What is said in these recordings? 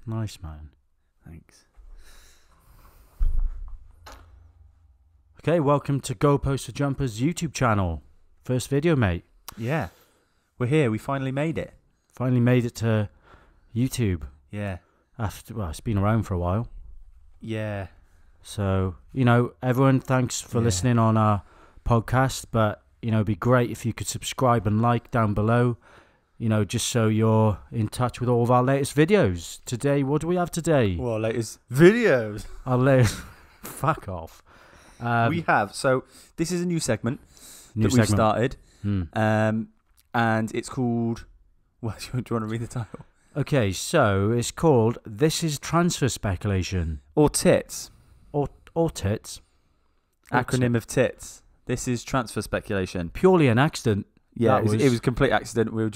Nice, man. Thanks. Okay, welcome to Goalpost Jumpers YouTube channel. First video, mate. Yeah. We're here. We finally made it. Finally made it to YouTube. Yeah. Well, it's been around for a while. Yeah. So, everyone, thanks for listening on our podcast. But, it'd be great if you could subscribe and like down below, just so you're in touch with all of our latest videos. Today, what do we have today? Well, latest videos. Our latest... Fuck off. We have. So, this is a new segment that we've started. And it's called... Well, do you want to read the title? Okay, so it's called This is Transfer Speculation. Or TITS. Or TITS. Acronym of TITS. This is transfer speculation. Purely an accident. Yeah, it was a complete accident. We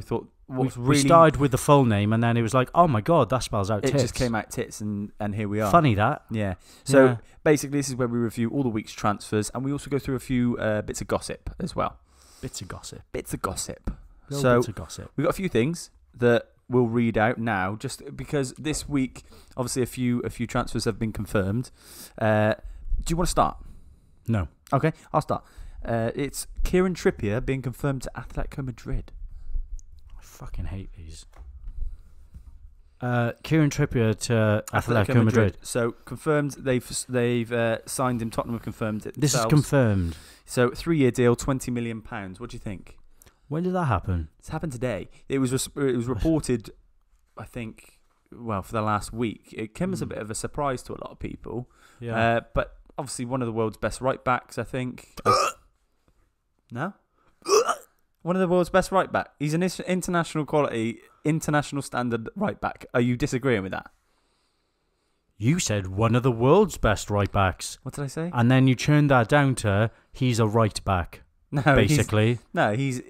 thought... We started with the full name, and then it was like, oh my god, that spells out tits. It just came out tits, and here we are. Funny that. Yeah. So basically, this is where we review all the week's transfers, and we also go through a few bits of gossip as well. Bits of gossip. Bits of gossip. Bits of gossip. We've got a few things that we'll read out now, just because this week, obviously, a few transfers have been confirmed. Do you want to start? No. Okay, I'll start. It's Kieran Trippier being confirmed to Atletico Madrid. I fucking hate these. Kieran Trippier to Atletico Madrid. So confirmed, they've signed him. Tottenham have confirmed it. This is confirmed. So 3-year deal, £20 million. What do you think? When did that happen? It's happened today. It was reported, I think, well, for the last week. It came as a bit of a surprise to a lot of people. Yeah. But obviously one of the world's best right backs, I think. No? One of the world's best right back. He's an international quality, international standard right back. Are you disagreeing with that? You said one of the world's best right backs. What did I say? And then you turned that down to he's a right back. No, basically. He's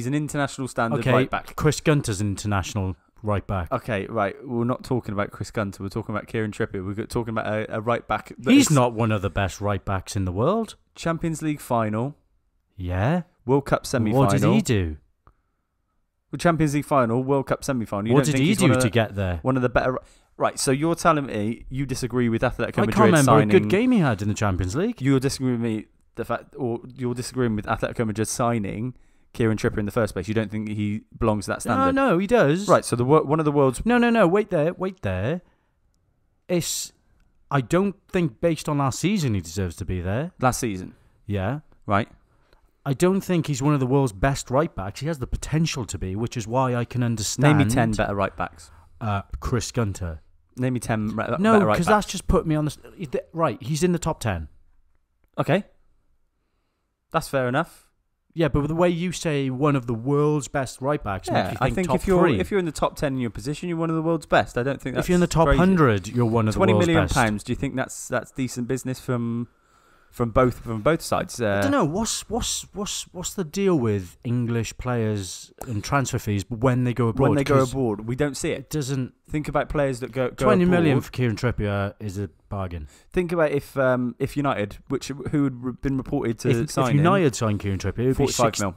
an international standard right back. Chris Gunter's an international right back. Okay, right. We're not talking about Chris Gunter. We're talking about Kieran Trippier. We're talking about a right back. He's not one of the best right backs in the world. Champions League final. Yeah. World Cup semi-final. What did he do? The Champions League final, World Cup semi-final. What did he do to get there? One of the better... Right, so you're telling me you disagree with Atletico Madrid I can't remember signing... a good game he had in the Champions League. You're disagreeing with me, you're disagreeing with Atletico Madrid signing Kieran Trippier in the first place. You don't think he belongs to that standard? No, he does. Right, so one of the world's... No, wait there. I don't think based on last season he deserves to be there. Last season? Yeah. Right. I don't think he's one of the world's best right backs. He has the potential to be, which is why I can understand... Name me 10 better right backs. Chris Gunter. Name me 10 better right backs. No, because that's just put me on the... Right, he's in the top 10. Okay. That's fair enough. Yeah, but the way you say one of the world's best right backs makes you think I think top if you're in the top 10 in your position, you're one of the world's best. I don't think that's if you're in the top crazy. 100, you're one of the world's best. £20 million. Do you think that's decent business from both sides? I don't know. What's the deal with English players and transfer fees when they go abroad? When they go abroad, we don't see it. It doesn't. Think about players that go 20 abroad. million for Kieran Trippier is a bargain. Think about if United, who had been reported to sign if United signed Kieran Trippier, it would be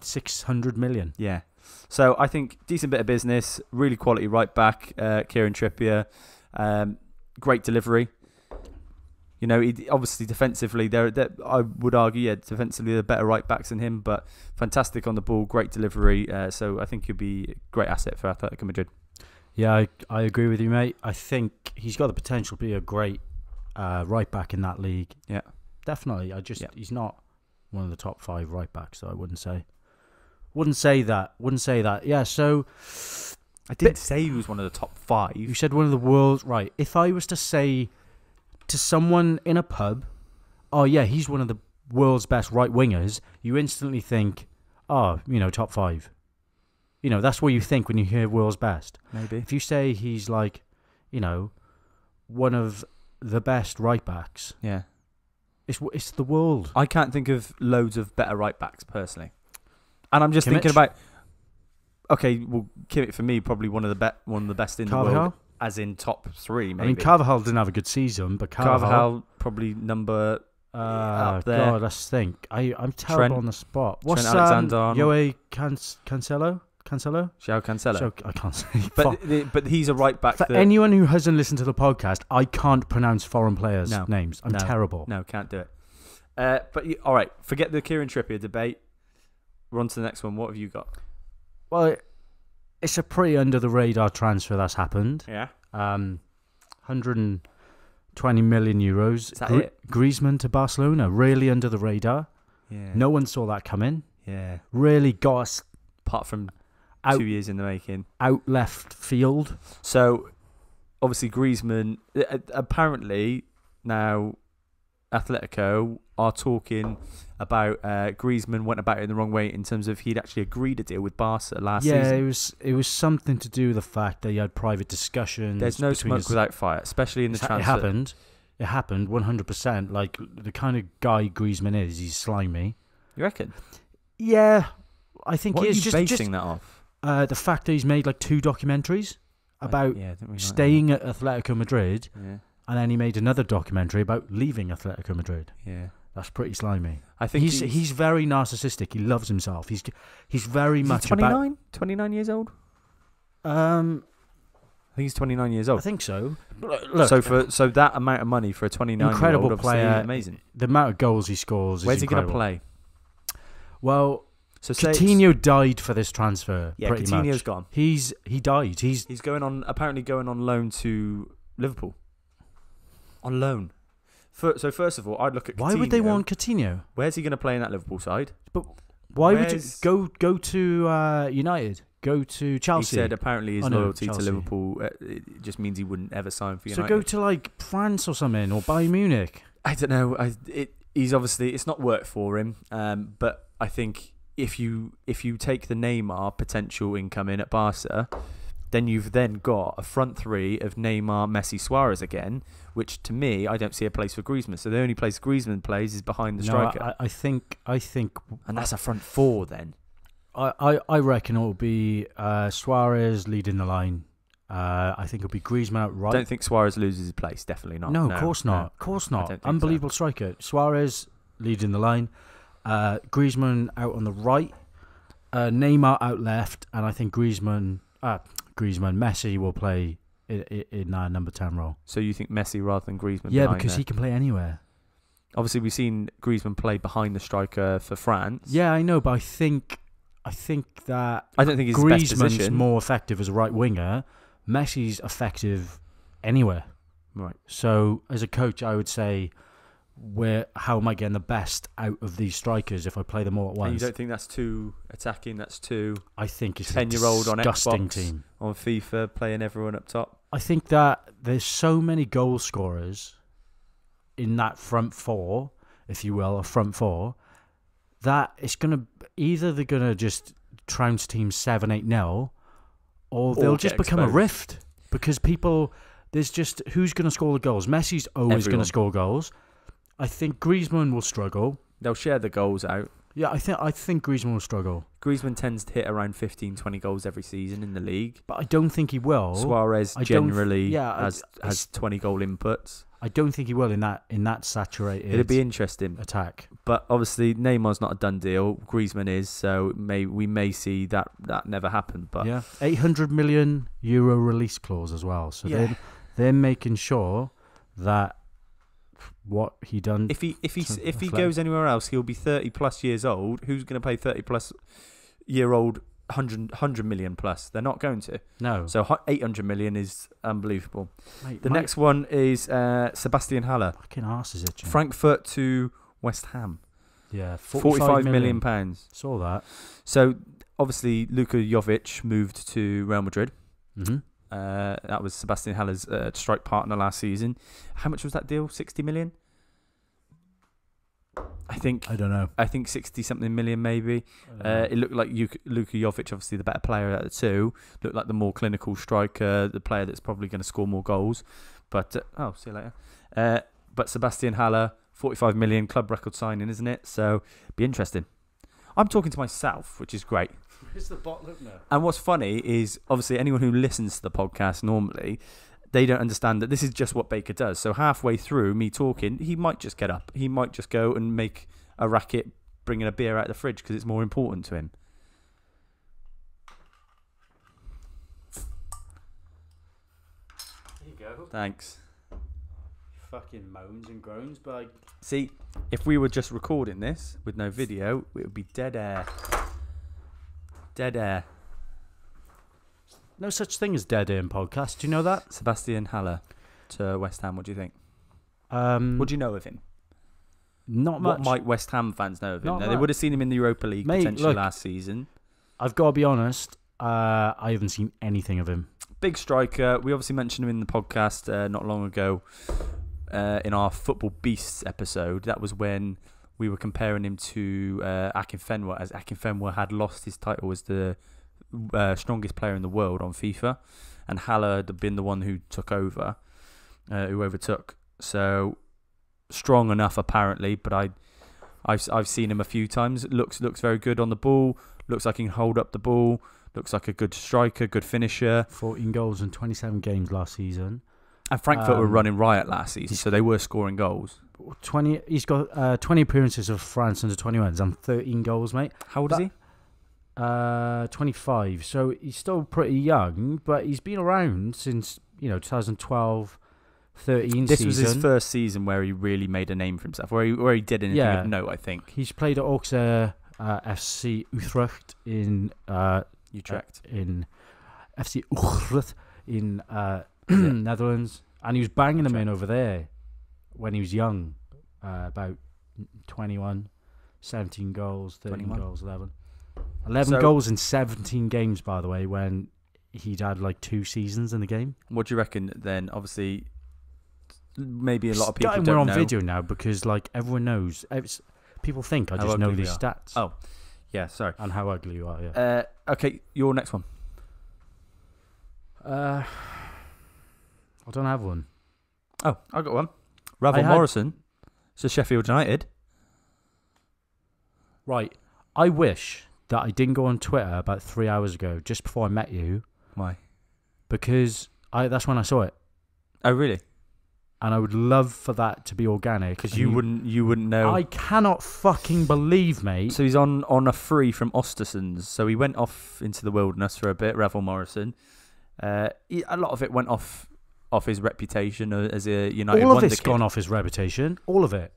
600 million. Yeah. So I think decent bit of business, really quality right back, Kieran Trippier, great delivery. Obviously defensively, I would argue, defensively they're better right backs than him, but fantastic on the ball, great delivery. So I think he'll be a great asset for Atletico Madrid. Yeah, I agree with you, mate. I think he's got the potential to be a great right back in that league. Yeah, definitely. He's not one of the top 5 right backs, so I wouldn't say that. Yeah, so I didn't say he was one of the top 5. You said one of the world's right. If I was to say to someone in a pub, oh yeah, he's one of the world's best right wingers, you instantly think, oh, top 5. That's what you think when you hear world's best. Maybe. If you say he's like, one of the best right backs, yeah, it's the world. I can't think of loads of better right backs personally, and I'm just Kimmich? thinking about. Okay, well, Kimmich for me probably one of the best in Carvajal? the world, as in top 3. Maybe. I mean, Carvajal didn't have a good season, but Carvajal probably number up there. God, let's think. I'm terrible Trent, on the spot. What's Trent Alexander-Arnold. Joey Cancelo? Cancelo? João Cancelo. So, I can't say. But he's a right back. For anyone who hasn't listened to the podcast, I can't pronounce foreign players' names. I'm No. terrible. No, can't do it. All right, forget the Kieran Trippier debate. We're on to the next one. What have you got? Well, it's a pretty under the radar transfer that's happened. Yeah. 120 million euros. Is that it? Griezmann to Barcelona, really under the radar. Yeah. No one saw that coming. Yeah. Really got us Apart from out 2 years in the making. out left field. So, obviously, Griezmann. Apparently, now Atletico are talking about Griezmann went about it in the wrong way in terms of he'd actually agreed a deal with Barca last season. It was something to do with the fact that he had private discussions. There's no smoke without fire, especially in the transfer. It happened 100%. Like the kind of guy Griezmann is, he's slimy. You reckon? Yeah, I think What he are is. you Just basing that off? the fact that he's made like 2 documentaries about Yeah, I don't really like staying at Atletico Madrid, that. and then he made another documentary about leaving Atletico Madrid. Yeah. That's pretty slimy. I think He's very narcissistic. He loves himself. He's very is much he 29? 29 years old? about. I think he's 29 years I old. think so. Look, So that amount of money for a 29-year-old, incredible obviously, player, amazing. the amount of goals he scores. Where's is he going to incredible. play? Well, So say Coutinho died for this transfer. yeah, pretty Coutinho's much. gone. He died. He's He's apparently going on loan to Liverpool. On loan. So first of all, I'd look at Coutinho. why would they want Coutinho? Where's he going to play in that Liverpool side? Why would you Where's- go to United? Go to Chelsea. He said apparently his Oh, no, loyalty Chelsea. to Liverpool it just means he wouldn't ever sign for so United. go to like France or something, or Bayern Munich. I don't know. He's obviously it's not worked for him. But I think if you take the Neymar potential income in at Barca, then you've then got a front three of Neymar, Messi, Suarez again, which to me I don't see a place for Griezmann. So the only place Griezmann plays is behind the striker, No, I think and that's a front four then. I reckon it will be Suarez leading the line. I think it'll be Griezmann out right. I don't think Suarez loses his place. Definitely not. No, of course not. Of course I not. don't think Unbelievable striker. Suarez leading the line. Griezmann out on the right. Neymar out left, and I think Messi will play in number 10 role. So you think Messi rather than Griezmann? Yeah, behind because there? he can play anywhere. Obviously we've seen Griezmann play behind the striker for France. Yeah, I know, but I think that I don't think he's his best Griezmann's position. more effective as a right winger. Messi's effective anywhere. Right. So as a coach, I would say, how am I getting the best out of these strikers if I play them all at once? And you don't think that's too attacking? That's too I think it's 10-year-old a on disgusting Xbox team. on FIFA playing everyone up top? I think that there's so many goal scorers in that front four, if you will, a front four, that it's gonna they're gonna just trounce teams 7-8-0, or they'll Or just get become a exposed. rift because there's just who's gonna score the goals. Messi's always Everyone. gonna score goals. I think Griezmann will struggle. They'll share the goals out. Yeah, I think Griezmann will struggle, Griezmann tends to hit around 15, 20 goals every season in the league. but I don't think he will. Suarez I don't- generally yeah, has 20 goal inputs. I don't think he will in that saturated It'd be interesting. attack. But obviously Neymar's not a done deal. Griezmann is, so we may see that never happen. But Yeah, 800 million euro release clause as well. So Yeah. they're making sure that what he done. if he Athletic. goes anywhere else, he'll be 30 plus years old. Who's going to play 30 plus year old 100 million plus? They're not going to. No, So 800 million is unbelievable. mate, The my next one is Sebastian Haller, fucking arse is itching. Frankfurt to West Ham, Yeah, 45 million pounds. Saw that. So obviously Luka Jovic moved to Real Madrid. Mm-hmm. That was Sebastian Haller's strike partner last season. How much was that deal? 60 million? I think I don't know. 60 something million maybe. It looked like Luka Jovic, obviously the better player out of the two, looked like the more clinical striker, the player that's probably going to score more goals. But see you later. But Sebastian Haller, 45 million, club record signing, isn't it? So be interesting. I'm talking to myself, which is great. Where's the bottle opener? And what's funny is obviously anyone who listens to the podcast normally, they don't understand that this is just what Baker does. So halfway through me talking, he might just get up. He might just go and make a racket bringing a beer out of the fridge because it's more important to him. you go. Thanks. Fucking moans and groans, but like, See, if we were just recording this with no video, it would be dead air. Dead air. no such thing as dead air in podcast. Do you know that? Sebastian Haller to West Ham. What do you think? What do you know of him? Not much. What might West Ham fans know of him? Not Now, they much. would have seen him in the Europa League Mate, potentially look. last season. I've got to be honest. I haven't seen anything of him. Big striker. We obviously mentioned him in the podcast not long ago in our Football Beasts episode. That was when we were comparing him to Akinfenwa, as Akinfenwa had lost his title as the strongest player in the world on FIFA, and Haller had been the one who took over, who overtook. So strong enough apparently, but I've seen him a few times. Looks very good on the ball. Looks like he can hold up the ball. Looks like a good striker, good finisher. 14 goals in 27 games last season. And Frankfurt were running riot last season, so they were scoring goals. 20. He's got 20 appearances of France under 21s and 13 goals, mate. How old is he? 25. So he's still pretty young, but he's been around since 2012, 13 This season. was his first season where he really made a name for himself, where he did anything Yeah. of note, I think. He's played at Auxerre FC Utrecht in Utrecht. in FC Utrecht in Netherlands, and he was banging them in over there when he was young, about 21, 17 goals, 13 21. goals, 11 So- goals in 17 games, by the way, when he'd had like 2 seasons in the game. What do you reckon then? Obviously, maybe a lot of people Starting don't we're on know. video now because like everyone knows. People think I How just know ugly we these are. stats. Oh. Yeah, sorry. And how ugly you are, yeah. Okay, your next one. I don't have one. Oh, I got one. Ravel had- Morrison. So Sheffield United. Right. I wish that I didn't go on Twitter about 3 hours ago, just before I met you, Why? because that's when I saw it. Oh, really? And I would love for that to be organic. Because and you wouldn't know. I cannot fucking believe, mate. So he's on a free from Ostersund's. So he went off into the wilderness for a bit, Ravel Morrison. A lot of it went off his reputation as a United All of wonder it's kid. gone off his reputation. All of it.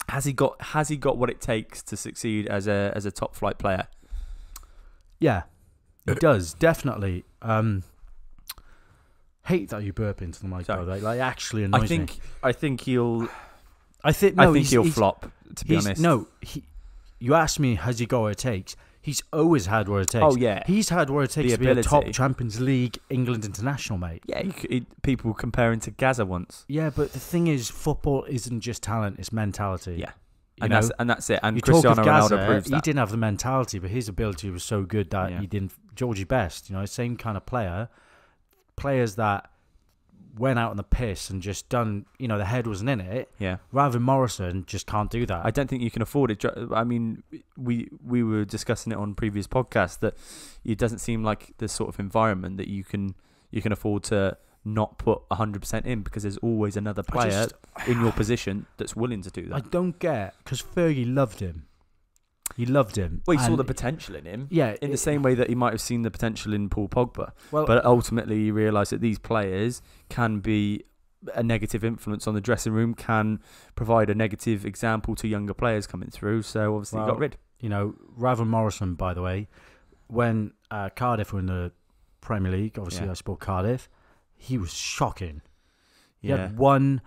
Has he got what it takes to succeed as a top flight player? Yeah, he does, definitely. Hate that you burp into the mic, Sorry. by the way. Like, actually annoys me. I think he'll I think he'll flop, to be honest. No, you asked me, has he got what it takes? He's always had what it takes. Oh, yeah. He's had what it takes The to be a top ability. Champions League England international, mate. Yeah, people comparing to Gaza once. Yeah, but the thing is, football isn't just talent, it's mentality. Yeah. You know? And that's it. And You Cristiano talk of Gaza, Ronaldo proves he that. didn't have the mentality, but his ability was so good that Yeah. he didn't. Georgie Best, same kind of player. Players that went out on the piss and just done, the head wasn't in it. Yeah. Ravel Morrison just can't do that. I don't think you can afford it. I mean, we were discussing it on previous podcasts that it doesn't seem like the sort of environment that you can afford to not put 100% in, because there's always another player in your position that's willing to do I that. don't get, because Fergie loved him. He loved him. Well, he saw And- the potential in him. Yeah, In the same way that he might have seen the potential in Paul Pogba. Well, But ultimately, he realised that these players can be a negative influence on the dressing room, can provide a negative example to younger players coming through. So obviously, he got rid. Ravel Morrison, by the way, when Cardiff were in the Premier League, obviously Yeah. I support Cardiff, he was shocking. He Yeah. had one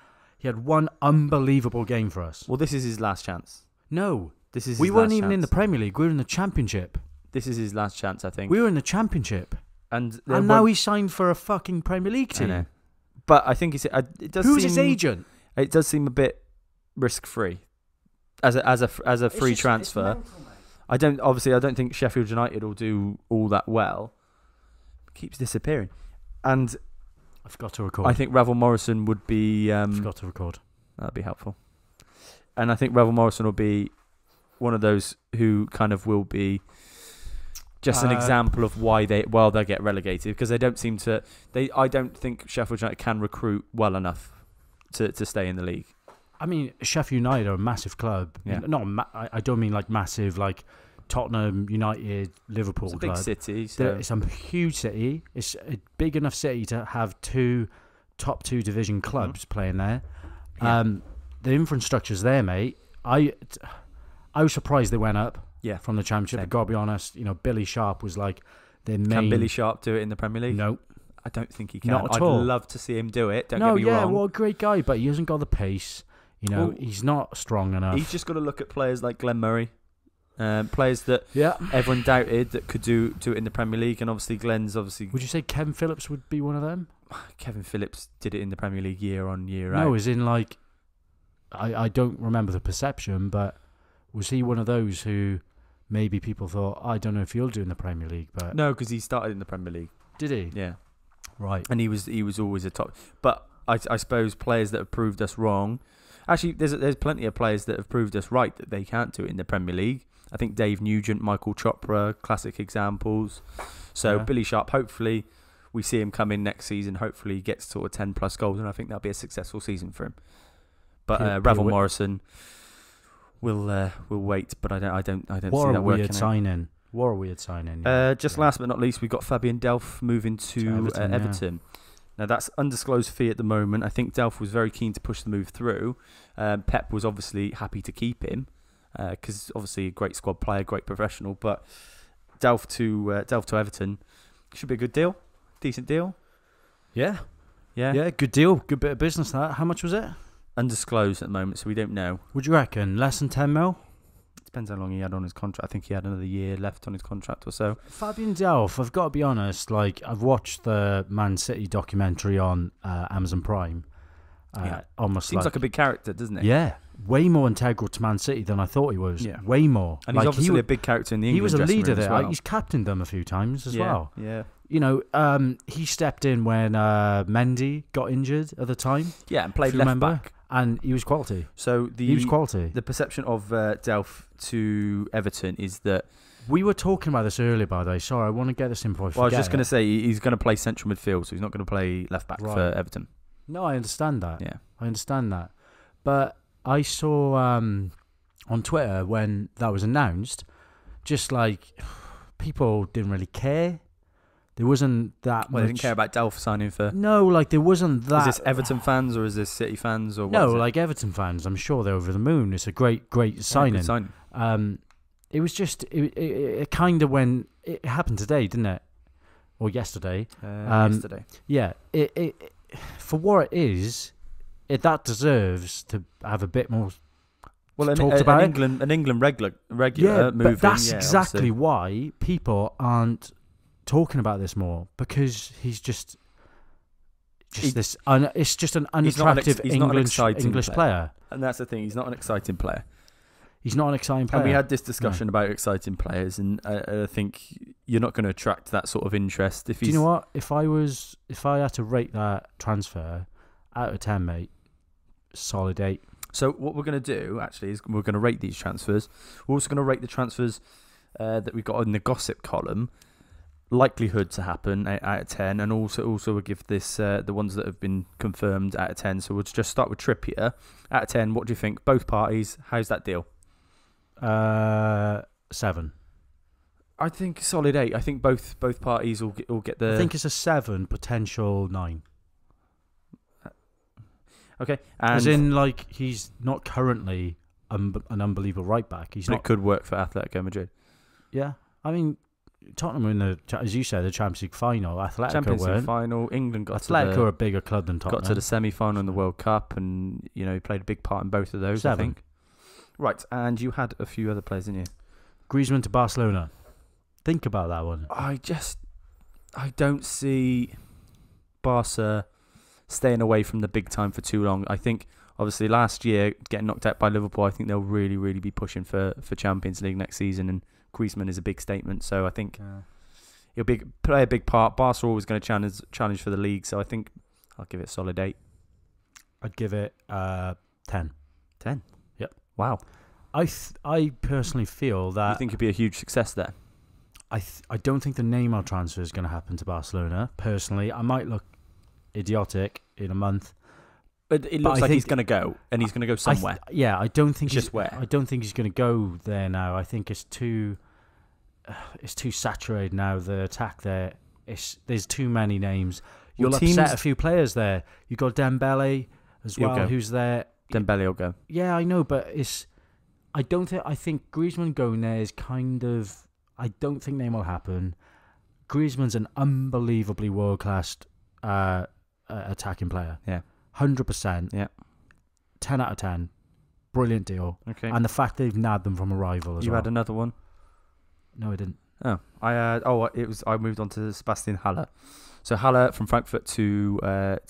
unbelievable game for us. Well, this is his last chance. No, This is. we his weren't last even in the chance. Premier League. We were in the Championship. This is his last chance, I think. We were in the Championship, And now he signed for a fucking Premier League I team. know. But I think it does. Who's seem, his agent? It does seem a bit risk free, as a free transfer. I don't think Sheffield United will do all that well. It keeps disappearing, and I forgot to record. I think Ravel Morrison would be. forgot to record. That'd be helpful, and I think Ravel Morrison will be one of those who kind of will be just an example of why they get relegated, because they don't seem to. I don't think Sheffield United can recruit well enough to stay in the league. I mean, Sheffield United are a massive club. Yeah. I don't mean like massive, like Tottenham, United, Liverpool It's a club. big city, so It's a huge city. It's a big enough city to have 2 top 2 division clubs playing there. Yeah. The infrastructure's there, mate. I was surprised they went up Yeah. from the Championship. Same. I've got to be honest. Billy Sharp was like their main. Can Billy Sharp do it in the Premier League? No. I don't think he can. Not at I'd all. love to see him do it. Don't No, get me wrong. what a great guy, but he hasn't got the pace. Well, He's not strong enough. He's just got to look at players like Glenn Murray, players that yeah. everyone doubted that could do it in the Premier League, and obviously Glenn's obviously. Would you say Kevin Phillips would be one of them? Kevin Phillips did it in the Premier League year on year out. No, as in like, I don't remember the perception, but was he one of those who maybe people thought, I don't know if he'll do in the Premier League, but No, because he started in the Premier League. did he? Yeah, Right. and he was always a top. But I suppose players that have proved us wrong. Actually, there's plenty of players that have proved us right that they can't do it in the Premier League. I think Dave Nugent, Michael Chopra, classic examples. So Yeah. Billy Sharp, hopefully we see him come in next season. Hopefully he gets sort of 10 plus goals, and I think that'll be a successful season for him. But Ravel Morrison, we'll wait. But I don't see that What a working weird out. signing. What a weird signing. Just last but not least, we've got Fabian Delph moving to Everton. Yeah. Now, that's undisclosed fee at the moment. I think Delph was very keen to push the move through. Pep was obviously happy to keep him because obviously a great squad player, great professional. But Delph to Everton should be a good deal, decent deal. Yeah. Yeah, Yeah, good deal. Good bit of business, that. How much was it? undisclosed at the moment, so we don't know. Would you reckon? Less than 10 mil? Depends how long he had on his contract. I think he had another year left on his contract or so. Fabian Delph, I've got to be honest, like, I've watched the Man City documentary on Amazon Prime. Yeah. Almost Seems like a big character, doesn't it? Yeah, way more integral to Man City than I thought he was. Yeah. Way more. And he's obviously a big character in the England He was a dressing leader room as there. well. He's captained them a few times as Yeah, well. Yeah. He stepped in when Mendy got injured at the time. Yeah, and played if you left remember. back. And he was quality. So He was quality. the perception of Delph to Everton is that. We were talking about this earlier, by the way. Sorry, I want to get this in before I forget. Well, I was just going to it. say he's going to play central midfield, so he's not going to play left back Right. for Everton. No, I understand that. Yeah. I understand that. But I saw on Twitter when that was announced, just like people didn't really care. There wasn't that Well, much. they didn't care about Delph signing for. No, like there wasn't that. Is this Everton fans or is this City fans or what? No, is it? like Everton fans, I'm sure they're over the moon. It's a great Yeah, good signing. signing. It was just it kind of when it happened today, didn't it? Or yesterday? Yesterday. Yeah. It for what it is, that deserves to have a bit more. Well, talked about it. An England regular Yeah, moving. but that's yeah, exactly obviously. why people aren't talking about this more, because he's just this. It's just an He's not an unattractive he's not an exciting English player. And that's the thing. He's not an exciting player. He's not an exciting player. And we had this discussion about exciting players, and I think you're not going to attract that sort of interest if Do he's. you know what? If I had to rate that transfer out of 10, mate, solid 8. So what we're going to do actually is we're going to rate these transfers. We're also going to rate the transfers that we've got in the gossip column, likelihood to happen out of 10, and also we'll give this the ones that have been confirmed out of 10. So we'll just start with Trippier. Out of 10, what do you think? Both parties, how's that deal? 7. I think solid 8. I think both parties will get the. I think it's a 7, potential 9. Okay, and As in, like, he's not currently an unbelievable right back. He's but not. it could work for Atletico Madrid. Yeah, I mean, Tottenham were in the, as you said, the Champions League final. Atletico Champions League weren't. final. England got Atletico to are a bigger club than Tottenham. got to the semi-final in the World Cup, and he played a big part in both of those. 7. I think. Right, and you had a few other players, didn't you? Griezmann to Barcelona. Think about that one. I don't see Barca staying away from the big time for too long. I think obviously last year getting knocked out by Liverpool, I think they'll really, really be pushing for Champions League next season, and Griezmann is a big statement. So I think he'll play a big part. Barca are always going to challenge for the league, so I think I'll give it a solid 8. I'd give it 10. 10. Yep. Wow. I personally feel that You think it'd be a huge success there? I don't think the Neymar transfer is going to happen to Barcelona. Personally, I might look idiotic in a month. But it But looks I like think- he's going to go, and he's going to go somewhere. I don't think It's just where. I don't think he's going to go there now. I think it's too saturated now. The attack there, there's too many names. You'll Well, upset teams- a few players there. You got Dembele as He'll well, go. who's there. Dembele will go. Yeah, I know, but I think Griezmann going there is kind of. I don't think name will happen. Griezmann's an unbelievably world class attacking player. Yeah. 100%. Yeah. 10 out of 10. Brilliant deal. Okay. And the fact they've nabbed them from a rival as You well. had another one. No, I didn't. Oh, I moved on to Sebastian Haller. So Haller from Frankfurt to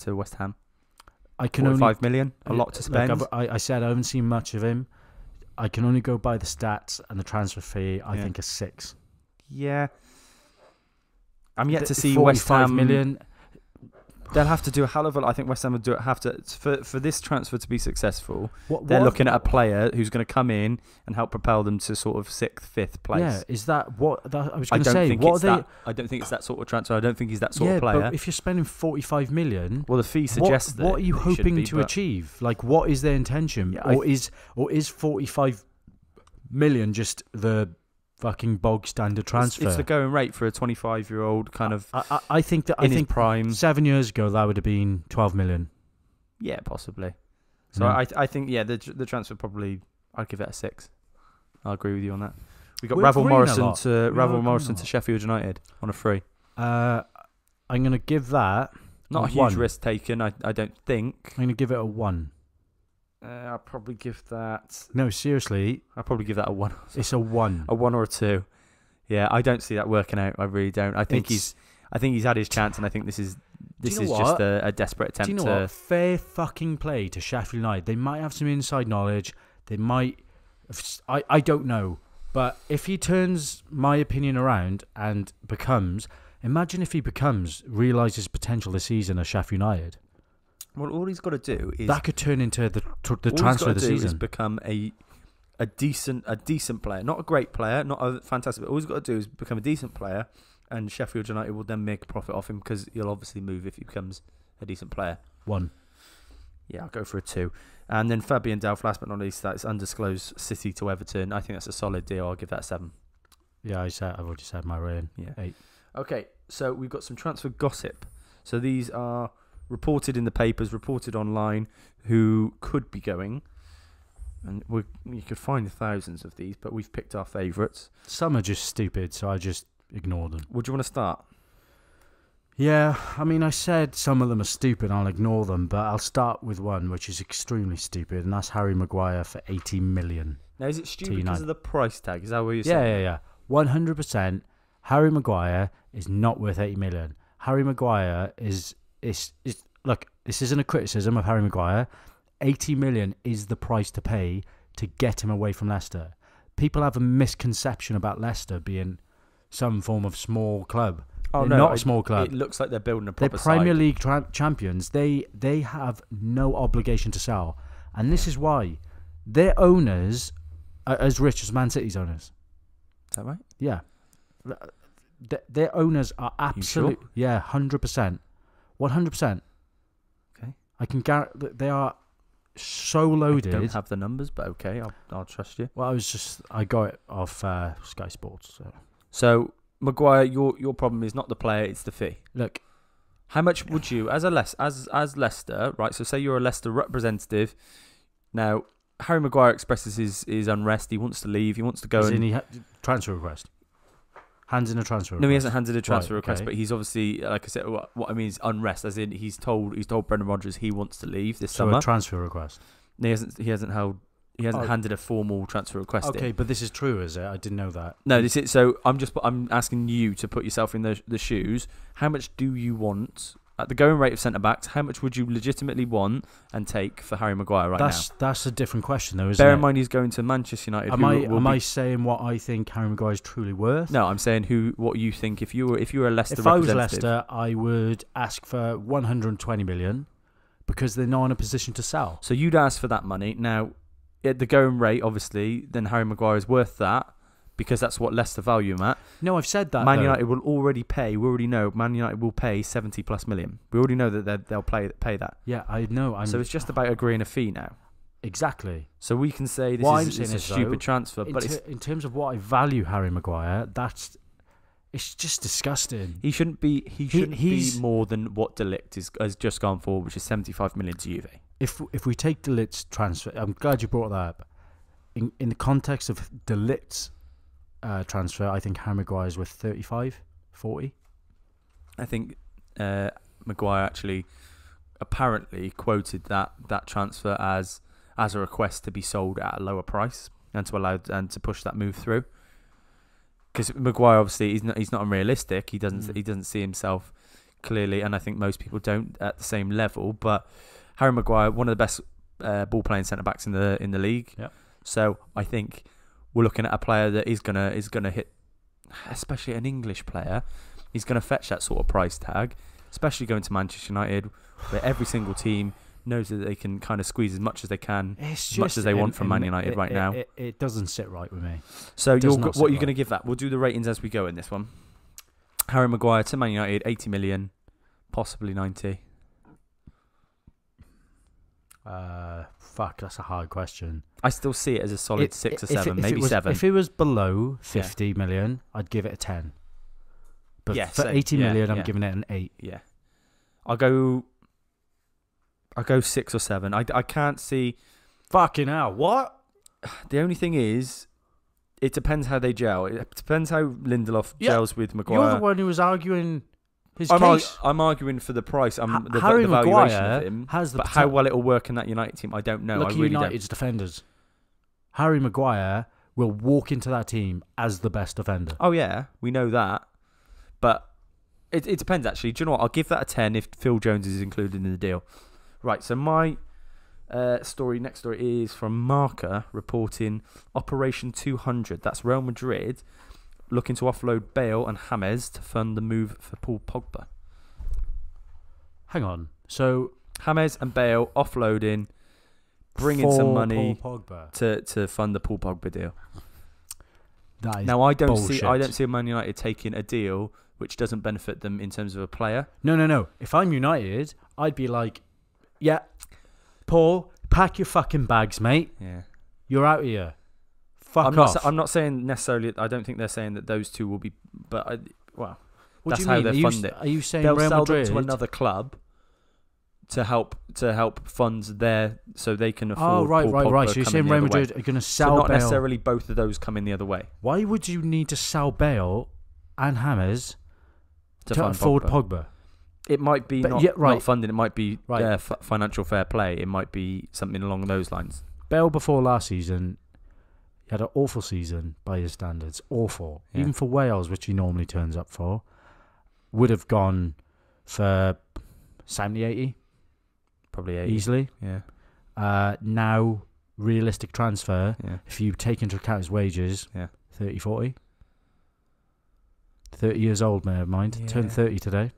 West Ham. I can only 5 million, a lot to spend. I said I haven't seen much of him. I can only go by the stats and the transfer fee. I Yeah. think is 6. Yeah. I'm yet to see 45 West Ham. million. They'll have to do a hell of a. I think West Ham will have to for this transfer to be successful. What, They're what- looking at a player who's going to come in and help propel them to sort of 6th, 5th place. Yeah, is that what that, I was I going to don't say? think What it's are they? that. I don't think it's that sort of transfer. I don't think he's that sort Yeah, of player. but if you're spending 45 million, Well, the fee suggests that. what are you it should hoping be, to but achieve? Like, what is their intention? Yeah, or is 45 million just the fucking bog standard transfer? It's the going rate for a 25-year-old kind of I think that in his prime. 7 years ago that would have been 12 million. Yeah, possibly. So Yeah. I think the transfer probably I'd give it a 6. I'll agree with you on that. We got We're Ravel agreeing a Morrison lot. to We are Ravel agreeing Morrison a to lot. Sheffield United on a free. I'm going to give that Not a huge 1. risk taken. I don't think. I'm going to give it a 1. I'll probably give that. No, seriously, I'll probably give that a 1. it's a 1. A 1 or a 2. Yeah, I don't see that working out. I really don't. I think It's- he's had his chance, and I think this is you know just what? a desperate attempt Do you know to. what? Fair fucking play to Sheffield United. They might have some inside knowledge. They might. I don't know. But if he turns my opinion around and becomes. Imagine if he realises potential this season at Sheffield United. Well, all he's got to do is That could turn into the all transfer he's of the got to do is season. become a decent player, not a great player, not a fantastic. But all he's got to do is become a decent player, and Sheffield United will then make a profit off him because he'll obviously move if he becomes a decent player. 1. Yeah, I'll go for a 2. And then Fabian Delph, last but not least, that's undisclosed City to Everton. I think that's a solid deal. I'll give that a 7. Yeah, I've already said my rating. Yeah. 8. Okay, so we've got some transfer gossip. So these are reported in the papers, reported online, who could be going. And you could find thousands of these, but we've picked our favourites. Some are just stupid, so I just ignore them. Would you want to start? Yeah, I mean, I said some of them are stupid, I'll ignore them, but I'll start with one which is extremely stupid, and that's Harry Maguire for 80 million. Now, is it stupid T9. because of the price tag? Is that what you're Yeah, saying? yeah, yeah. 100%. Harry Maguire is not worth 80 million. Harry Maguire is look, this isn't a criticism of Harry Maguire. 80 million is the price to pay to get him away from Leicester. People have a misconception about Leicester being some form of small club. Oh, They're no, not a small club. It looks like they're building a They're proper Premier side. League champions. They have no obligation to sell, and this is why their owners are as rich as Man City's owners. Is that right? Yeah, their owners are You absolute. sure? Yeah, 100%, 100%. Okay. I can guarantee they are so I loaded. don't have the numbers, but okay, I'll trust you. Well, I got it off Sky Sports. So, Maguire, your problem is not the player, it's the fee. Look, How much would you, as Leicester, right? So, say you're a Leicester representative. Now, Harry Maguire expresses his unrest. He wants to leave. He wants to go and. transfer request. Hands in a transfer request. No, he hasn't handed a transfer Right, request, okay. but he's obviously, like I said, what I mean is unrest. As in, he's told Brendan Rodgers he wants to leave this So summer. a transfer request. And he hasn't Oh. handed a formal transfer request in. Okay, but this is true, is it? I didn't know that. No, this is so. I'm asking you to put yourself in the shoes. How much do you want at the going rate of centre backs? How much would you legitimately want and take for Harry Maguire now? That's a different question, though, isn't Bear it? in mind he's going to Manchester United. Am I saying what I think Harry Maguire is truly worth? No, I'm saying what you think if you were a Leicester If I was representative. Leicester, I would ask for 120 million because they're not in a position to sell. So you'd ask for that money. Now, at the going rate, obviously, then Harry Maguire is worth that because that's what Leicester value him at. No, I've said that. Man though. United will already pay. We already know Man United will pay 70+ million. We already know that they'll pay that. Yeah, I know. So it's just about agreeing a fee now. Exactly. So we can say What I'm this saying is a is, stupid though, transfer, but it's in terms of what I value Harry Maguire, It's just disgusting. He shouldn't be. He shouldn't he's- be more than what De Ligt has just gone for, which is 75 million to Juve. If we take De Ligt's transfer, I'm glad you brought that up. In the context of De Ligt's transfer, I think Harry Maguire's worth 35, 40. I think Maguire actually apparently quoted that transfer as a request to be sold at a lower price and to push that move through. Because Maguire, obviously, he's not unrealistic. He doesn't see himself clearly, and I think most people don't at the same level. But Harry Maguire, one of the best ball playing centre backs in the league. Yep. So I think we're looking at a player that is gonna hit, especially an English player. He's gonna fetch that sort of price tag, especially going to Manchester United, where every single team knows that they can kind of squeeze as much as they can, It's as much as they want from Man United right now. It doesn't sit right with me. So does what not are sit you right. going to give that? We'll do the ratings as we go in this one. Harry Maguire to Man United, 80 million, possibly 90. Fuck, that's a hard question. I still see it as a solid 6 or 7, If maybe it was, 7. If it was below 50 million, I'd give it a 10. But Yeah, for same. 80 Yeah, million, I'm yeah. giving it an 8. Yeah. I'll go 6 or 7. I can't see. Fucking hell, what? The only thing is, it depends how they gel. It depends how Lindelof Yeah, gels with You're the Maguire. one who was arguing his I'm case. arguing for the price. The Harry valuation Maguire of him. has the But how well it'll work in that United team, I don't know. Look I at really United's defenders. Harry Maguire will walk into that team as the best defender. Oh yeah, we know that, but it depends actually. Do you know what? I'll give that a 10 if Phil Jones is included in the deal. Right. So my next story is from Marca reporting Operation 200. That's Real Madrid looking to offload Bale and James to fund the move for Paul Pogba. Hang on. So James and Bale offloading, bringing for some money Paul Pogba. to fund the Paul Pogba deal. That is Now I don't bullshit. see Man United taking a deal which doesn't benefit them in terms of a player. No. If I'm United, I'd be like, yeah, Paul, pack your fucking bags, mate. Yeah. You're out of here. Fuck off. I'm not saying necessarily. I don't think they're saying that those two will be. But What that's do you how mean? they fund it. Are you saying They'll Real sell Madrid? them to another club to help fund their so they can afford. Oh, right. Paul Pogba So you're coming saying the Real other way. Madrid are going to So sell not Bale? necessarily both of those coming the other way Why would you need to sell Bale and James to to fund afford Pogba. Pogba? It might be But not, yeah, right. not funding. It might be Right. financial fair play. It might be something along those lines. Bale before last season, he had an awful season by his standards. Awful. Yeah. Even for Wales, which he normally turns up for, would have gone for 70, 80 Probably 8. easily. Yeah. Now, realistic transfer, Yeah. if you take into account his wages, Yeah. 30, 40. 30 years old, may I mind. Yeah. Turned 30 today.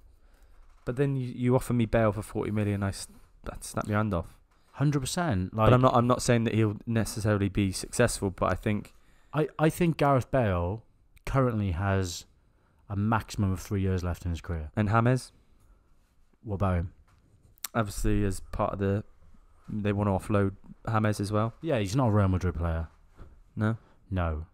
But then you offer me Bale for 40 million. I'd snap your hand off. 100%. But I'm not saying that he'll necessarily be successful. But I think I think Gareth Bale currently has a maximum of 3 years left in his career. and James, What about him? obviously, as part of they want to offload James as well. Yeah, he's not a Real Madrid player. No, No.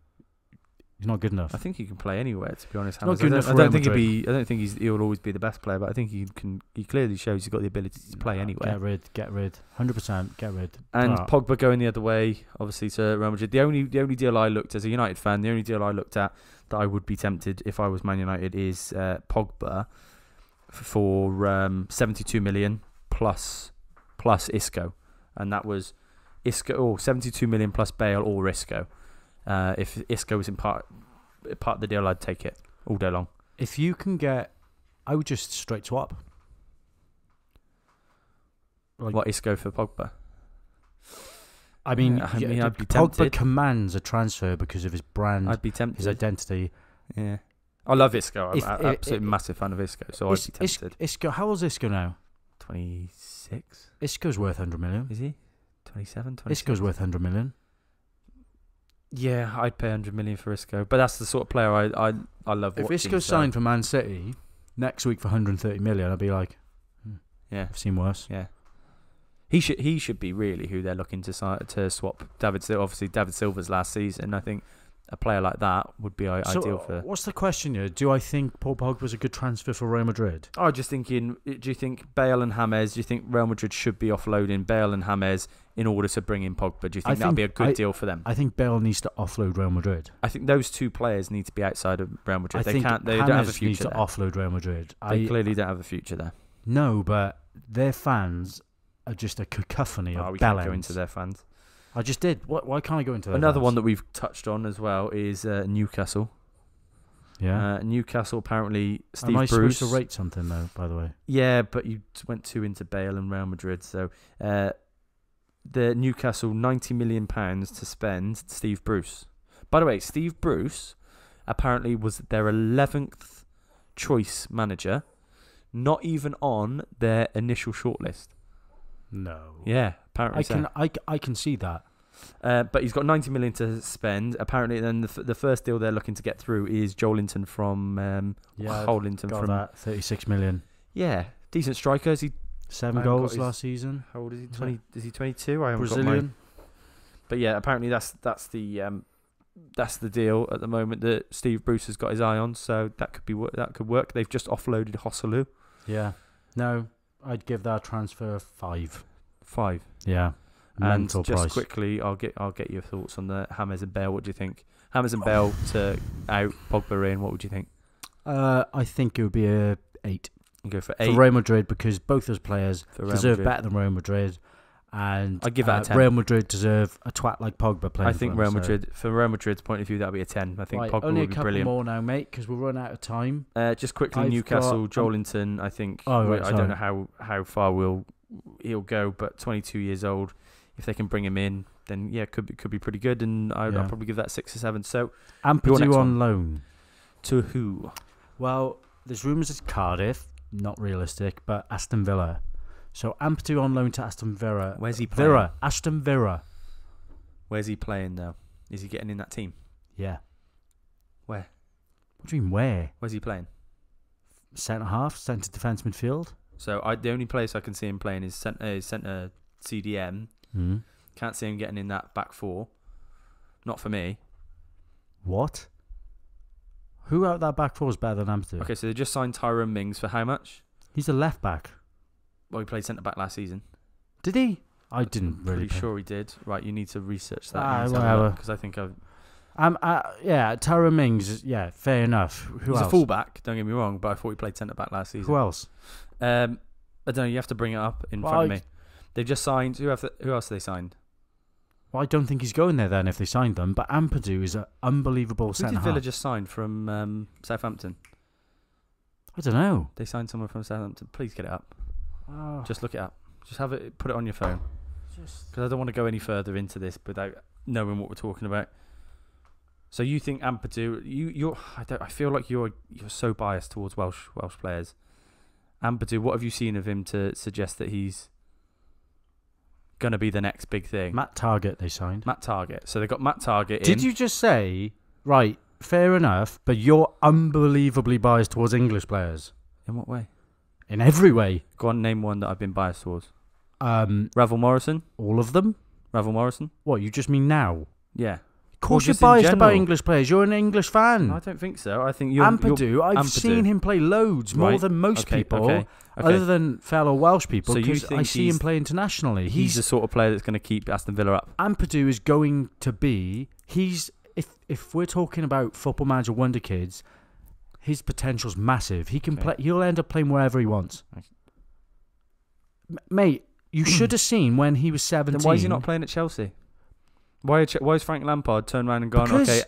He's not good enough. I think he can play anywhere. To be honest, Not James. good I enough don't, for I don't Real think I don't think he'll always be the best player, but I think he can. He clearly shows he's got the ability to play anywhere. Get rid. 100% get rid. And Ah. Pogba going the other way, obviously to Real Madrid. The only deal I looked as a United fan, the only deal I looked at that I would be tempted if I was Man United is Pogba for 72 million plus Isco, and that was Isco 72 million plus Bale or Isco. If Isco was in part of the deal, I'd take it all day long. If you can get... I would just straight swap. Like, What, Isco for Pogba? I mean, Yeah, I mean, I'd be Pogba tempted. commands a transfer because of his brand, I'd be tempted. his identity. Yeah, I love Isco. I'm If- an absolute massive fan of Isco, so I'd be tempted. Isco, how old is Isco now? 26, Isco's worth 100 million. is he? 27, 26? Isco's worth 100 million. Yeah, I'd pay 100 million for Isco, but that's the sort of player I love If watching. Isco so- signed for Man City next week for 130 million, I'd be like, yeah, I've seen worse. yeah, he should be really who they're looking to swap David Silva. Obviously, David Silva's last season, I think a player like that would be ideal for. What's the question here? Do I think Paul Pogba's a good transfer for Real Madrid? I was just thinking, do you think Bale and James, do you think Real Madrid should be offloading Bale and James in order to bring in Pogba? Do you think that would be a good deal for them? I think Bale needs to offload Real Madrid. I think those two players need to be outside of Real Madrid. They don't have a James future needs to there. offload Real Madrid. They clearly don't have a future there. No, but their fans are just a cacophony of we bell can't go ends. into their fans. I just did. Why can't I go into that? Another one that we've touched on as well is Newcastle. Yeah. Newcastle apparently. Steve Am I Bruce. supposed to rate something though? By the way. Yeah, but you went too into Bale and Real Madrid. So the Newcastle £90 million to spend. Steve Bruce. By the way, Steve Bruce apparently was their 11th choice manager, not even on their initial shortlist. No. Yeah, apparently I can see that. But he's got 90 million to spend. Apparently, then the first deal they're looking to get through is Joelinton from Holdington got from that 36 million. Yeah, decent striker. Is he 7 goals last season. How old is he? 20? Is he 22? I haven't got Brazilian. mine. But yeah, apparently that's the deal at the moment that Steve Bruce has got his eye on. So that could work. They've just offloaded Hosselu. Yeah. No, I'd give that transfer 5. 5. Yeah. And Mental just price. quickly, I'll get your thoughts on the James and Bale. What do you think? James and Bale to out, Pogba in. What would you think? I think it would be a 8 You go for for 8 Real Madrid because both those players for Real deserve Madrid. better than Real Madrid, and I'd give that a 10. Real Madrid deserve a twat like Pogba playing. I think for them, Real so- Madrid, from Real Madrid's point of view, that'll be a 10. I think Right, Pogba only a would be couple brilliant. more now, mate, because we're running out of time. Just quickly, I've Newcastle, got- Joelinton. I think Oh, right, I don't sorry. know how far he'll go, but 22 years old. If they can bring him in, then yeah, could be pretty good. And I'll Yeah. probably give that 6 or 7. So Ampadu next on one. loan. to who? Well, there's rumours it's Cardiff, not realistic, but Aston Villa. So Ampadu on loan to Aston Villa. Where's he playing? Aston Villa. Where's he playing now? Is he getting in that team? Yeah. Where? What do you mean where? Where's he playing? Centre half, centre defence midfield. So the only place I can see him playing is centre CDM. Hmm. Can't see him getting in that back 4. Not for me. What? Who out that back four is better than Ampadu? Okay, so they just signed Tyrone Mings for how much? He's a left back. Well, he played centre back last season. Did he? I didn't really. Pretty sure he did. Right, you need to research that. Whatever. Because I think I've. Yeah, Tyrone Mings. Yeah, fair enough. Who He's else? a fullback. Don't get me wrong, but I thought he played centre back last season. Who else? I don't know. You have to bring it up in front of me. They've just signed. Who else have they signed? Well, I don't think he's going there then if they signed them. But Ampadu is an unbelievable Who centre did Villa half. just sign from Southampton? I don't know. They signed someone from Southampton. Please get it up. Oh, Just look it up. Just have it. Put it on your phone. Because I don't want to go any further into this without knowing what we're talking about. So you think Ampadu? I feel like you're so biased towards Welsh players. Ampadu, what have you seen of him to suggest that he's gonna be the next big thing? Matt Targett they signed. Matt Targett. So they got Matt Targett in. Did you just say right? Fair enough, but you're unbelievably biased towards English players In what way? in every way. Go on, name one that I've been biased towards. All Ravel Morrison. of them. Ravel Morrison. What you just mean now? Yeah. Of course, Well, you're just in biased about general. English players. You're an English fan. I don't think so. I think you're Ampadu, I've Ampadu. seen him play loads, more Right. than most Okay, people, okay. other than fellow Welsh people, So you because think I see him he's- play internationally. He's the sort of player that's going to keep Aston Villa up. Ampadu is going to be. If we're talking about Football Manager Wonder Kids, his potential's massive. He can Okay. play. He'll end up playing wherever he wants. Okay. Mate, you should have seen when he was 17. Then why is he not playing at Chelsea? Why is Frank Lampard turned around and gone, Because- okay,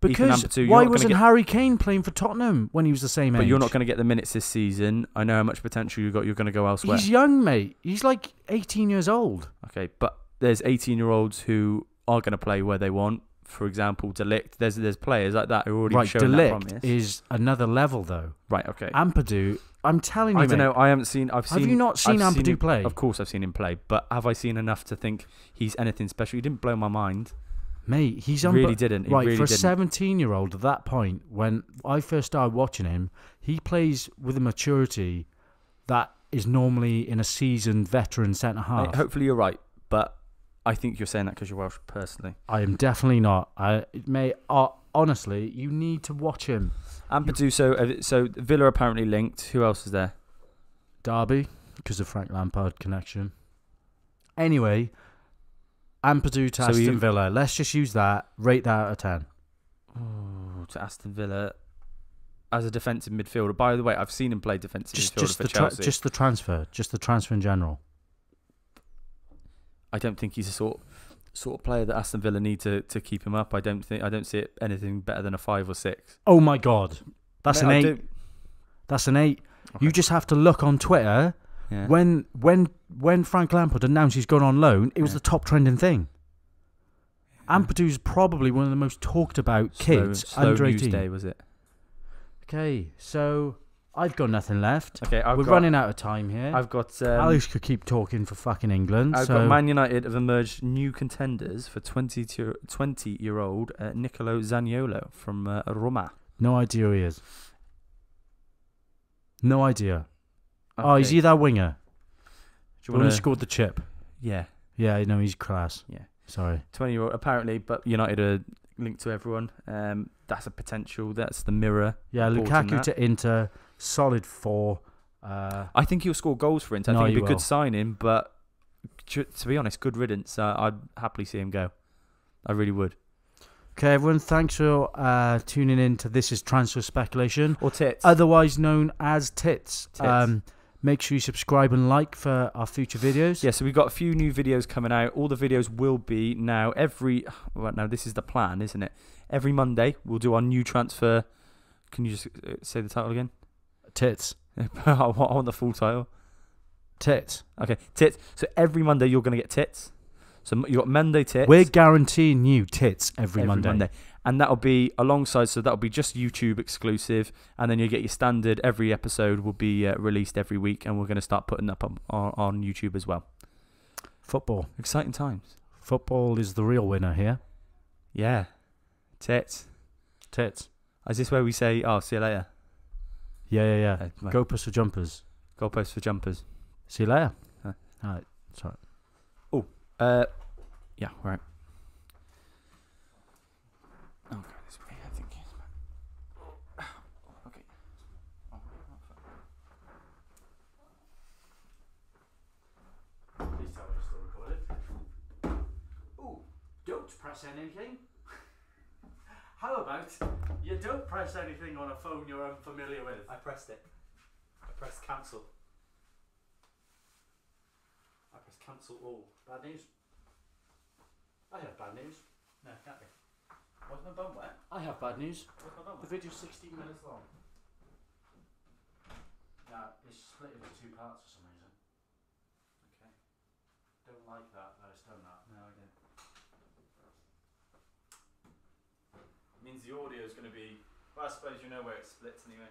Because Ampadu, you're why not gonna wasn't get- Harry Kane playing for Tottenham when he was the same age? but you're not going to get the minutes this season. I know how much potential you've got. You're going to go elsewhere. He's young, mate. He's like 18 years old. Okay, but there's 18-year-olds who are going to play where they want. For example, Delict. There's players like that who already Right, shown that Delict promise. is another level, though. Right, okay. Ampadu, I'm telling you, I don't mate, know. I haven't seen. Have you not seen I've Ampadu him- play? Of course, I've seen him play. But have I seen enough to think he's anything special? He didn't blow my mind. Mate, he's He really didn't. He right, really for a didn't. 17-year-old at that point, when I first started watching him, he plays with a maturity that is normally in a seasoned veteran centre half. Mate, hopefully you're right, but I think you're saying that because you're Welsh personally. I am definitely not. honestly, you need to watch him. Ampadu, so Villa apparently linked. Who else is there? Derby, because of Frank Lampard connection. Anyway, Ampadu to Aston Villa. Let's just use that. Rate that out of 10. Oh, to Aston Villa as a defensive midfielder. By the way, I've seen him play defensive midfielder for Chelsea. Just the transfer in general. I don't think he's the sort of player that Aston Villa need to keep him up. I don't see it anything better than a 5 or 6. Oh my God, that's an 8. That's an 8. Okay. You just have to look on Twitter. Yeah. When Frank Lampard announced he's gone on loan, it was the top trending thing. Ampadu's probably one of the most talked about kids under 18. Day, was it? Okay, so I've got nothing left. Okay, we're running out of time here. I've got Alex could keep talking for fucking England. I've got Man United have emerged new contenders for 20-year-old Nicolo Zaniolo from Roma. No idea who he is. No idea. Okay. Oh, is he that winger? Do you want to scored the chip? Yeah. Yeah, I know he's class. Yeah. Sorry. 20-year-old apparently, but United are linked to everyone. That's a potential. That's the Mirror. Yeah, Lukaku to Inter, solid 4. I think he'll score goals for Inter. I think it'd be a good signing, but to be honest, good riddance. I'd happily see him go. I really would. Okay, everyone, thanks for tuning in to This Is Transfer Speculation. Or Tits. Otherwise known as Tits. Make sure you subscribe and like for our future videos. Yeah, so we've got a few new videos coming out. All the videos will be now now this is the plan, isn't it? Every Monday, we'll do our new transfer. Can you just say the title again? Tits. I want the full title. Tits. Okay, Tits. So every Monday, you're going to get Tits. So you got Monday Tits. We're guaranteeing you Tits every Monday. And that'll be alongside, so that'll be just YouTube exclusive. And then you get your standard, every episode will be released every week. And we're going to start putting up on YouTube as well. Football. Exciting times. Football is the real winner here. Yeah. Tits. Tits. Is this where we say, oh, see you later? Yeah. Goalposts for jumpers. Goalposts for jumpers. See you later. All right. Sorry. Oh, yeah, right. Oh, God, this way, I think. Okay. Please tell me you're still recording. Ooh, don't press anything. How about you don't press anything on a phone you're unfamiliar with? I pressed it. I pressed cancel. I pressed cancel all. Bad news? I have bad news. No, can't be. Wasn't my bum wet? I have bad news. What's my bum The wet? video's 16 minutes long. Now, it's split into 2 parts for some reason. Okay. Don't like that it's done that. No, I don't. Means the audio is going to be. Well, I suppose you know where it splits anyway.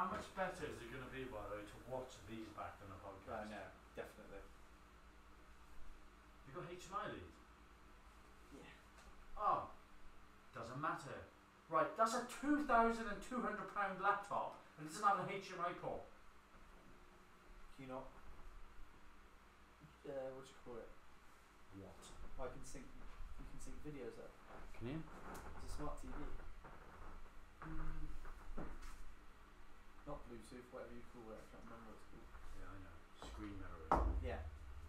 How much better is it going to be, by the way, to watch these back than a podcast? No, definitely. You got HDMI lead? Yeah. Oh, doesn't matter. Right, that's a £2,200 laptop and it doesn't have a HDMI port. Can you not? What do you call it? What? I can sync. You can sync videos up. Can you? It's a smart TV. Not Bluetooth, whatever you call it. I can't remember what it's called. Yeah, I know. Screen mirroring. Yeah.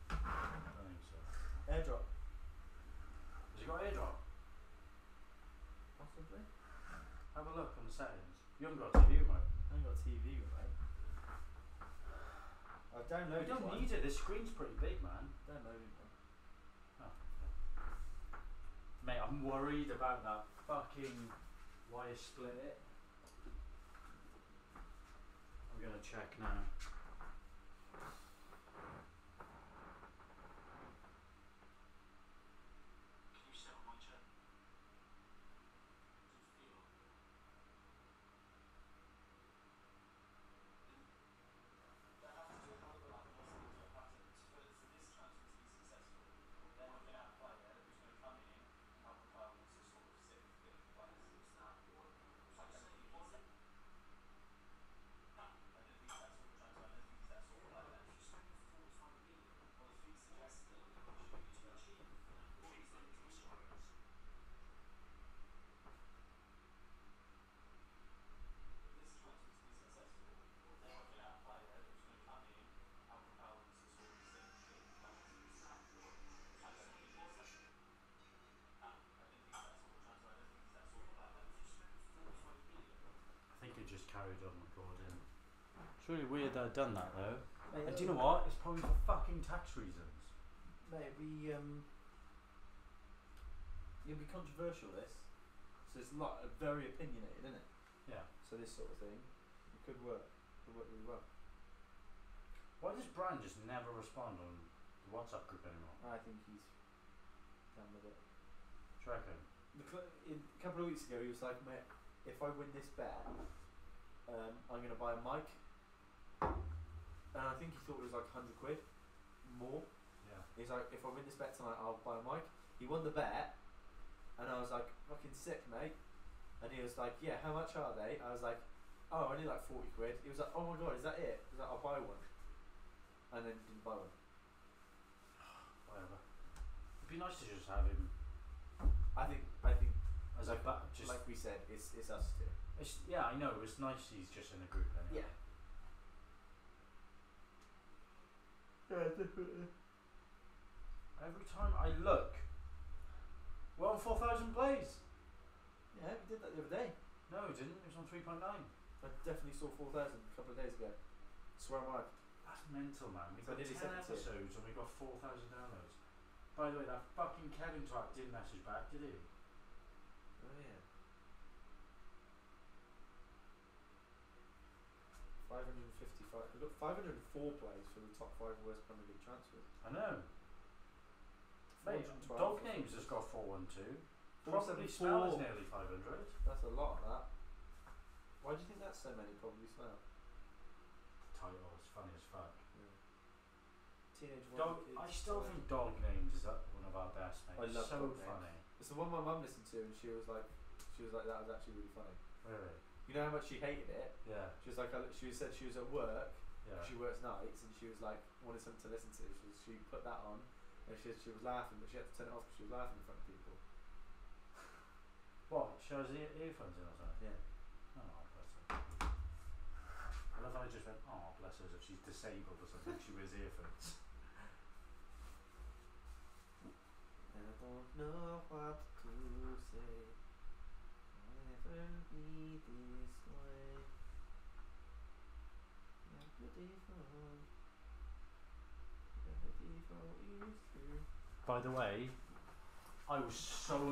I think so. AirDrop. Has it got AirDrop? Possibly. Have a look on the settings. You haven't got a TV remote. I haven't got a TV remote. I've downloaded You don't one. need it. This screen's pretty big, man. Downloaded one. Oh, mate, I'm worried about that fucking wire split it. I'm gonna check now. carried on recording. It's really weird that I've done that though. Mate, And do you know what? It's probably for fucking tax reasons. Mate, it'll be controversial. This, so it's very opinionated, isn't it? Yeah. So this sort of thing, it could work. Could work really well. Why does Brian just never respond on the WhatsApp group anymore? I think he's done with it. Do you reckon? A couple of weeks ago, he was like, "Mate, if I win this bet, I'm going to buy a mic." And I think he thought it was like £100 more. Yeah. He's like, "If I win this bet tonight, I'll buy a mic." He won the bet, and I was like, "Fucking sick, mate." And he was like, "Yeah, how much are they?" I was like, "Oh, only like £40." He was like, "Oh my god, is that it?" He was like, "I'll buy one," and then didn't buy one. Whatever. It'd be nice to just have him. I think, as like, just like we said, it's us two. yeah, I know. It's nice he's just in a group anyway. Yeah, definitely. Every time I look, we're on 4,000 plays. Yeah, we did that the other day. No, we didn't. It was on 3.9. I definitely saw 4,000 a couple of days ago. Swear on my life. That's mental, man. We've So got nearly 10 72. episodes and we got 4,000 downloads. By the way, that fucking Kevin twat didn't message back, did he? Oh yeah. 555. We've got 504 plays for the top 5 worst Premier League transfers. I know. Mate, 412 Dog for Names has got 412. 474. Probably Spell is nearly 500. That's a lot of that. Why do you think that's so many? Probably smell. Title is funny as fuck. Yeah. Teenage Dog, Wonder I Kids. still think Dog Names is one of our best, mate. I love so Dog Names. funny. It's the one my mum listened to, and she was like, that was actually really funny. Really? You know how much she hated it? Yeah. She was like, she said she was at work. Yeah. She works nights, and she was like, wanted something to listen to. She put that on, and she was laughing, but she had to turn it off because she was laughing in front of people. What? She has earphones in or something? Yeah. Oh, bless her. I love how I just went, oh, bless her, as if she's disabled or something. She wears earphones. And I don't know what to say. Never be this way. You're beautiful. You're beautiful is true. By the way, I was so